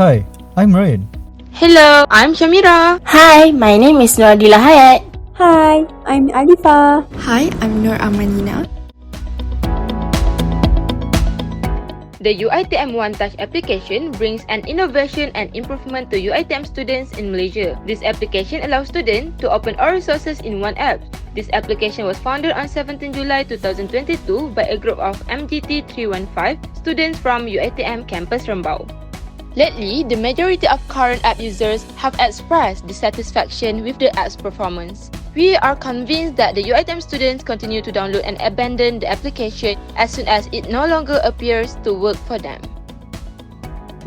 Hi, I'm Ryan. Hello, I'm Shamira. Hi, my name is Nordila Hayat. Hi, I'm Alifa. Hi, I'm Nur Amanina. The UiTM OneTouch application brings an innovation and improvement to UiTM students in Malaysia. This application allows students to open all resources in one app. This application was founded on 17 July 2022 by a group of MGT 315 students from UiTM campus Rembau. Lately, the majority of current app users have expressed dissatisfaction with the app's performance. We are convinced that the UiTM students continue to download and abandon the application as soon as it no longer appears to work for them.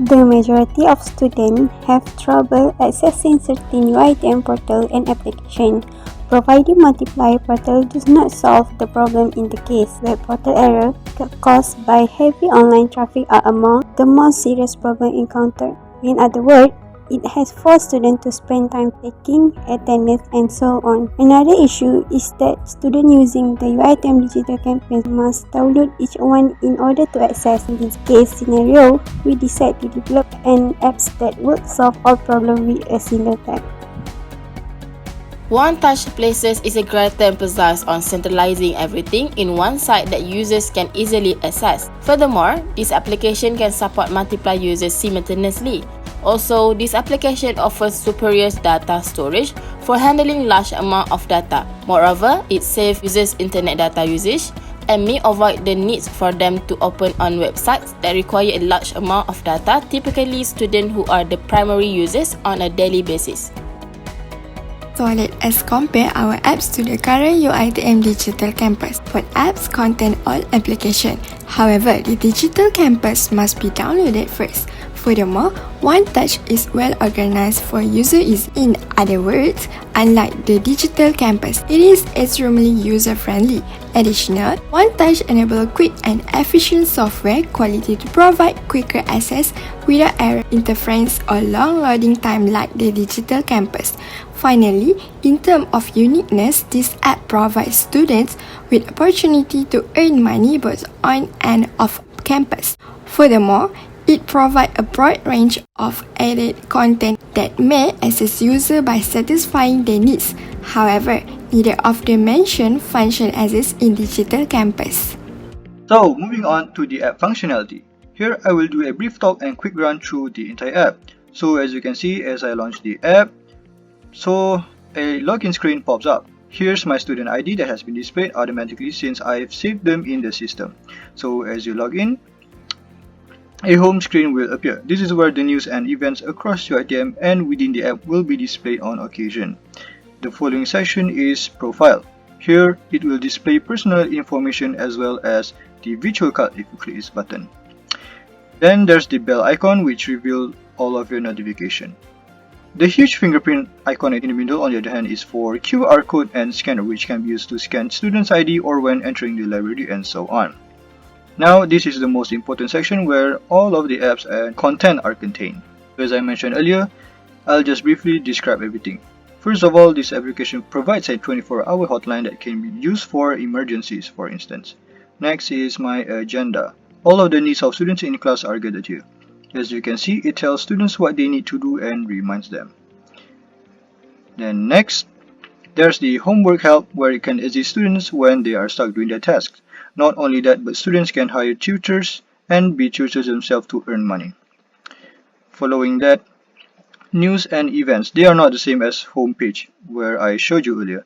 The majority of students have trouble accessing certain UiTM portal and application. Providing multiple portal does not solve the problem in the case where portal error caused by heavy online traffic are among the most serious problems encountered. In other words, it has forced students to spend time taking attendance and so on. Another issue is that students using the UiTM digital campus must download each one in order to access. In this case scenario, we decide to develop an app that will solve all problems with a single tap. OneTouch places is a greater emphasis on centralizing everything in one site that users can easily access. Furthermore, this application can support multiple users simultaneously. Also, this application offers superior data storage for handling large amount of data. Moreover, it saves users internet data usage and may avoid the need for them to open on websites that require a large amount of data, typically students who are the primary users on a daily basis. So let's compare our apps to the current UiTM digital campus. Both apps contain all applications. However, the digital campus must be downloaded first. Furthermore, OneTouch is well organized for user ease. In other words, unlike the digital campus, it is extremely user-friendly. Additionally, OneTouch enables quick and efficient software quality to provide quicker access without error interference or long loading time like the digital campus. Finally, in terms of uniqueness, this app provides students with opportunity to earn money both on and off campus. Furthermore, it provides a broad range of added content that may assist users by satisfying their needs. However, neither of the mentioned functions exist in digital campus. So, moving on to the app functionality. Here, I will do a brief talk and quick run through the entire app. So, as you can see, as I launch the app, a login screen pops up. Here's my student ID that has been displayed automatically since I've saved them in the system. So, as you log in, a home screen will appear. This is where the news and events across UiTM and within the app will be displayed on occasion. The following section is Profile. Here, it will display personal information as well as the virtual card if you click this button. Then there's the bell icon which reveals all of your notification. The huge fingerprint icon in the middle, on the other hand, is for QR code and scanner, which can be used to scan students' ID or when entering the library and so on. Now, this is the most important section where all of the apps and content are contained. As I mentioned earlier, I'll just briefly describe everything. First of all, this application provides a 24-hour hotline that can be used for emergencies, for instance. Next is my agenda. All of the needs of students in class are gathered here. As you can see, it tells students what they need to do and reminds them. Then next, there's the homework help where it can assist students when they are stuck doing their tasks. Not only that, but students can hire tutors and be tutors themselves to earn money. Following that, news and events. They are not the same as homepage where I showed you earlier.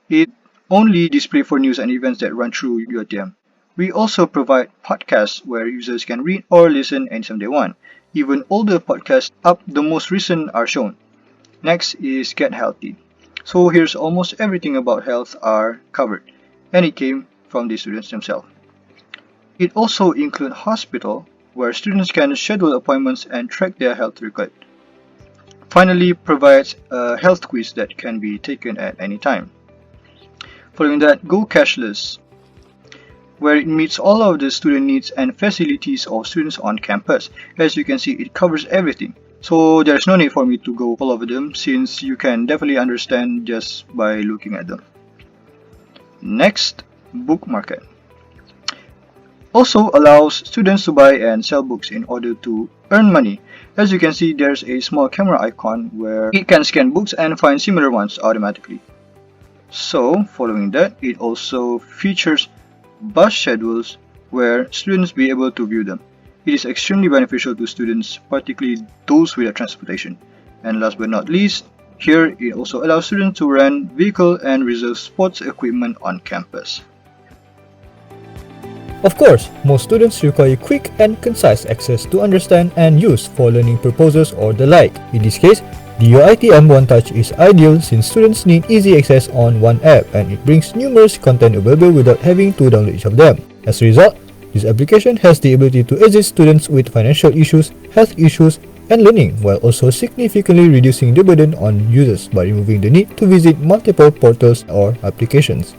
It only displays for news and events that run through UiTM. We also provide podcasts where users can read or listen anytime they want. Even older podcasts up the most recent are shown. Next is Get Healthy. So here's almost everything about health are covered, and it came from the students themselves. It also includes hospital where students can schedule appointments and track their health record. Finally, provides a health quiz that can be taken at any time. Following that, Go Cashless, where it meets all of the student needs and facilities of students on campus. As you can see, it covers everything. So there's no need for me to go all over them since you can definitely understand just by looking at them. Next, Book Market. also allows students to buy and sell books in order to earn money. As you can see, there's a small camera icon where it can scan books and find similar ones automatically. So, following that, it also features bus schedules where students be able to view them. It is extremely beneficial to students, particularly those without transportation. And last but not least, here it also allows students to rent vehicle and reserve sports equipment on campus. Of course, most students require quick and concise access to understand and use for learning purposes or the like. In this case, the UiTM OneTouch is ideal since students need easy access on one app and it brings numerous content available without having to download each of them. As a result, this application has the ability to assist students with financial issues, health issues, and learning while also significantly reducing the burden on users by removing the need to visit multiple portals or applications.